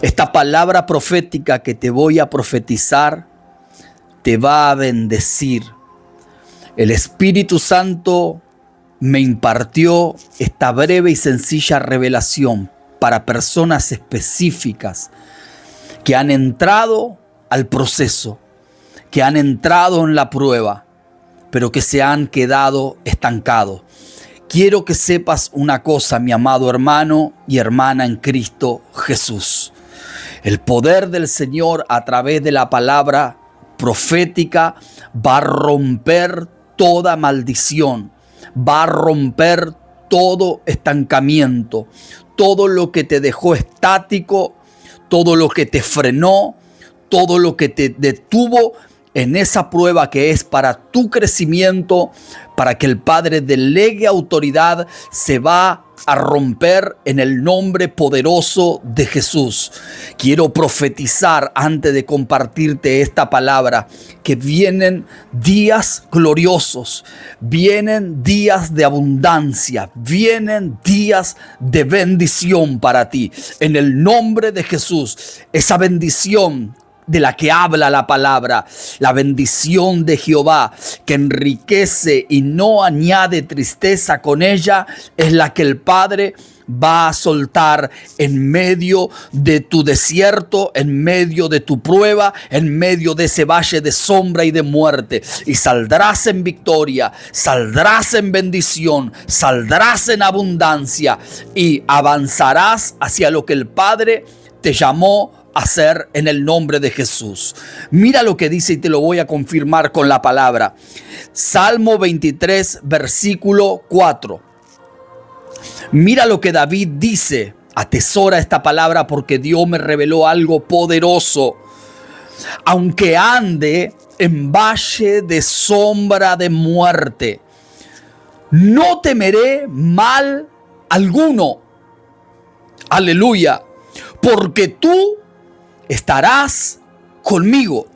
Esta palabra profética que te voy a profetizar te va a bendecir. El Espíritu Santo me impartió esta breve y sencilla revelación para personas específicas que han entrado al proceso, que han entrado en la prueba, pero que se han quedado estancados. Quiero que sepas una cosa, mi amado hermano y hermana en Cristo Jesús. El poder del Señor a través de la palabra profética va a romper toda maldición, va a romper todo estancamiento, todo lo que te dejó estático, todo lo que te frenó, todo lo que te detuvo en esa prueba que es para tu crecimiento, para que el Padre delegue autoridad, se va a romper en el nombre poderoso de Jesús. Quiero profetizar antes de compartirte esta palabra que vienen días gloriosos, vienen días de abundancia, vienen días de bendición para ti. En el nombre de Jesús, esa bendición de la que habla la palabra, la bendición de Jehová que enriquece y no añade tristeza con ella, es la que el Padre va a soltar en medio de tu desierto, en medio de tu prueba, en medio de ese valle de sombra y de muerte. Y saldrás en victoria, saldrás en bendición, saldrás en abundancia y avanzarás hacia lo que el Padre te llamó hacer en el nombre de Jesús. Mira lo que dice y te lo voy a confirmar con la palabra. Salmo 23, versículo 4. Mira lo que David dice. Atesora esta palabra porque Dios me reveló algo poderoso. Aunque ande en valle de sombra de muerte, no temeré mal alguno. Aleluya. Porque tú estarás conmigo.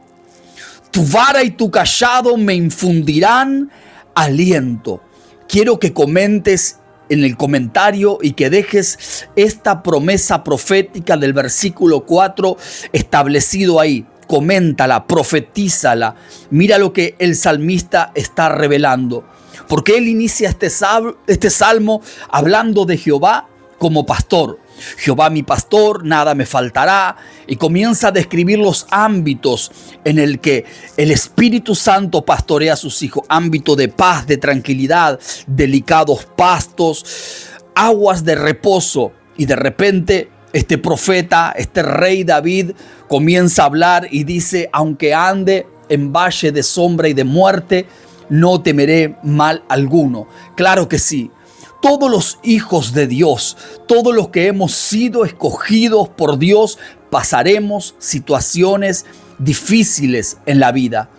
Tu vara y tu cayado me infundirán aliento. Quiero que comentes en el comentario y que dejes esta promesa profética del versículo 4 establecido ahí. Coméntala, profetízala. Mira lo que el salmista está revelando. Porque él inicia este salmo hablando de Jehová como pastor. Jehová mi pastor, nada me faltará. Y comienza a describir los ámbitos en el que el Espíritu Santo pastorea a sus hijos. Ámbito de paz, de tranquilidad, delicados pastos, aguas de reposo. Y de repente este profeta, este rey David comienza a hablar y dice: aunque ande en valle de sombra y de muerte, no temeré mal alguno. Claro que sí. Todos los hijos de Dios, todos los que hemos sido escogidos por Dios, pasaremos situaciones difíciles en la vida.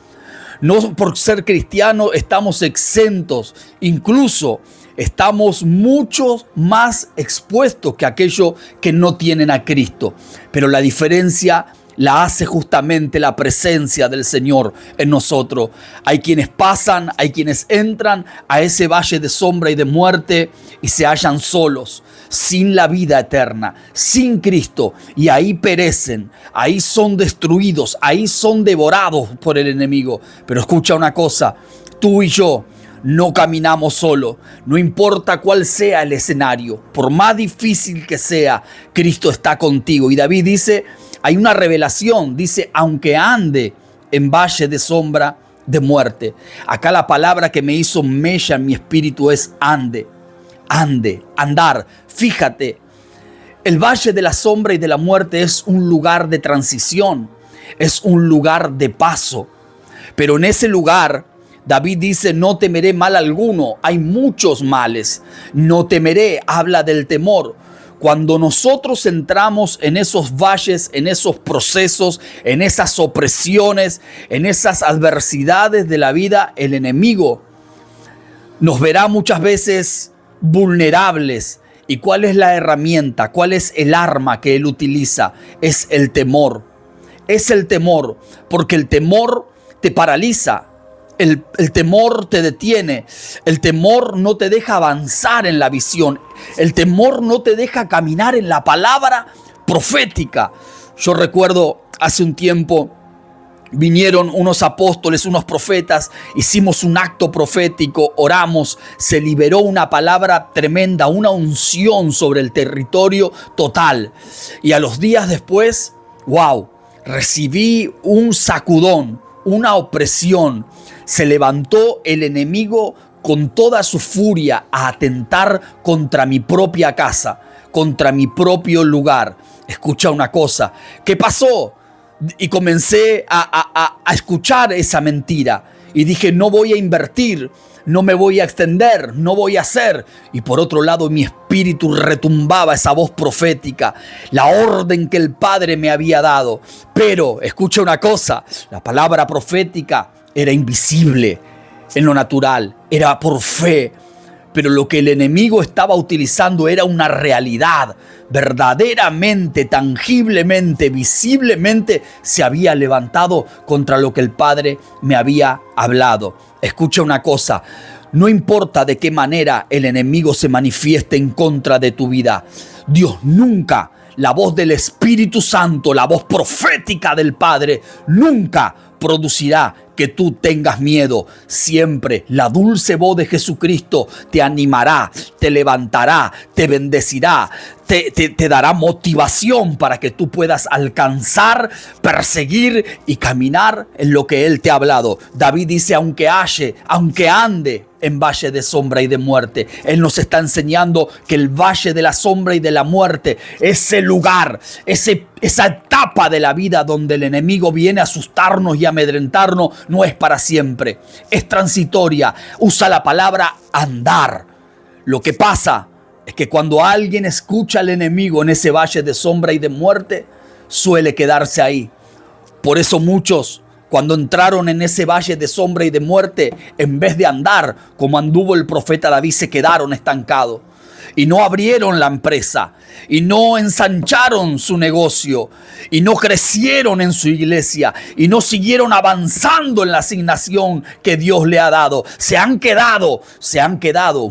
No por ser cristianos estamos exentos, incluso estamos mucho más expuestos que aquellos que no tienen a Cristo. Pero la diferencia la hace justamente la presencia del Señor en nosotros. Hay quienes pasan, hay quienes entran a ese valle de sombra y de muerte y se hallan solos, sin la vida eterna, sin Cristo, y ahí perecen, ahí son destruidos, ahí son devorados por el enemigo. Pero escucha una cosa, tú y yo no caminamos solo, no importa cuál sea el escenario, por más difícil que sea, Cristo está contigo. Y David dice, hay una revelación, dice, aunque ande en valle de sombra de muerte. Acá la palabra que me hizo mella en mi espíritu es ande, andar. Fíjate, el valle de la sombra y de la muerte es un lugar de transición, es un lugar de paso. Pero en ese lugar, David dice, no temeré mal alguno. Hay muchos males. No temeré, habla del temor. Cuando nosotros entramos en esos valles, en esos procesos, en esas opresiones, en esas adversidades de la vida, el enemigo nos verá muchas veces vulnerables. ¿Y cuál es la herramienta? ¿Cuál es el arma que él utiliza? Es el temor. Es el temor, porque el temor te paraliza. El temor te detiene, el temor no te deja avanzar en la visión, el temor no te deja caminar en la palabra profética. Yo recuerdo hace un tiempo vinieron unos apóstoles, unos profetas, hicimos un acto profético, oramos, se liberó una palabra tremenda, una unción sobre el territorio total. Y a los días después, wow, recibí un sacudón, una opresión. Se levantó el enemigo con toda su furia a atentar contra mi propia casa, contra mi propio lugar. Escucha una cosa, ¿qué pasó? Y comencé a escuchar esa mentira. Y dije, no voy a invertir, no me voy a extender, no voy a hacer. Y por otro lado, mi espíritu retumbaba esa voz profética, la orden que el Padre me había dado. Pero, escucha una cosa, la palabra profética era invisible en lo natural, era por fe. Pero lo que el enemigo estaba utilizando era una realidad. Verdaderamente, tangiblemente, visiblemente se había levantado contra lo que el Padre me había hablado. Escucha una cosa, no importa de qué manera el enemigo se manifieste en contra de tu vida, Dios nunca, la voz del Espíritu Santo, la voz profética del Padre, nunca producirá que tú tengas miedo. Siempre la dulce voz de Jesucristo te animará, te levantará, te bendecirá, te dará motivación para que tú puedas alcanzar, perseguir y caminar en lo que Él te ha hablado. David dice, aunque ande en valle de sombra y de muerte. Él nos está enseñando que el valle de la sombra y de la muerte, ese lugar, esa etapa de la vida donde el enemigo viene a asustarnos y amedrentarnos, no es para siempre, es transitoria. Usa la palabra andar. Lo que pasa es que cuando alguien escucha al enemigo en ese valle de sombra y de muerte, suele quedarse ahí. Por eso muchos, cuando entraron en ese valle de sombra y de muerte, en vez de andar como anduvo el profeta David, se quedaron estancados. Y no abrieron la empresa, y no ensancharon su negocio, y no crecieron en su iglesia, y no siguieron avanzando en la asignación que Dios le ha dado. Se han quedado.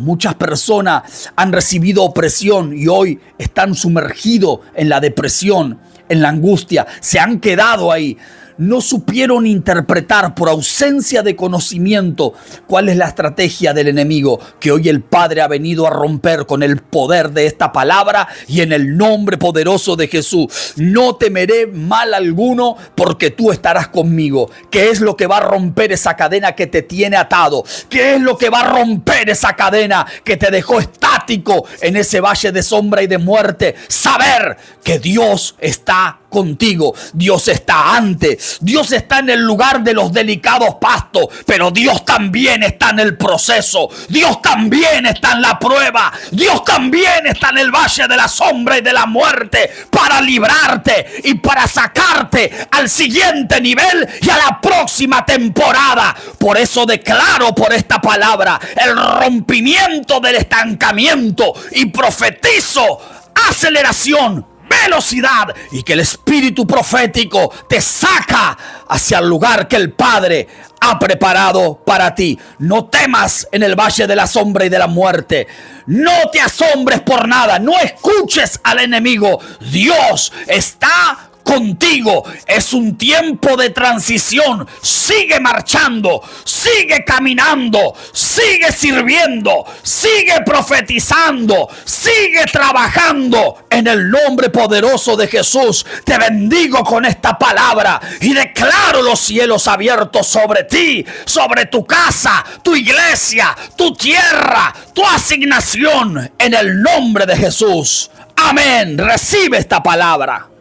Muchas personas han recibido opresión y hoy están sumergidos en la depresión, en la angustia. Se han quedado ahí. No supieron interpretar por ausencia de conocimiento cuál es la estrategia del enemigo, que hoy el Padre ha venido a romper con el poder de esta palabra y en el nombre poderoso de Jesús. No temeré mal alguno porque tú estarás conmigo. ¿Qué es lo que va a romper esa cadena que te tiene atado? ¿Qué es lo que va a romper esa cadena que te dejó estático en ese valle de sombra y de muerte? Saber que Dios está contigo. Dios está antes. Dios está en el lugar de los delicados pastos, pero Dios también está en el proceso. Dios también está en la prueba. Dios también está en el valle de la sombra y de la muerte para librarte y para sacarte al siguiente nivel y a la próxima temporada. Por eso declaro por esta palabra el rompimiento del estancamiento y profetizo aceleración, velocidad, y que el espíritu profético te saca hacia el lugar que el Padre ha preparado para ti. No temas en el valle de la sombra y de la muerte. No te asombres por nada. No escuches al enemigo. Dios está contigo. Es un tiempo de transición. Sigue marchando, sigue caminando, sigue sirviendo, sigue profetizando, sigue trabajando. En el nombre poderoso de Jesús te bendigo con esta palabra y declaro los cielos abiertos sobre ti, sobre tu casa, tu iglesia, tu tierra, tu asignación, en el nombre de Jesús. Amén. Recibe esta palabra.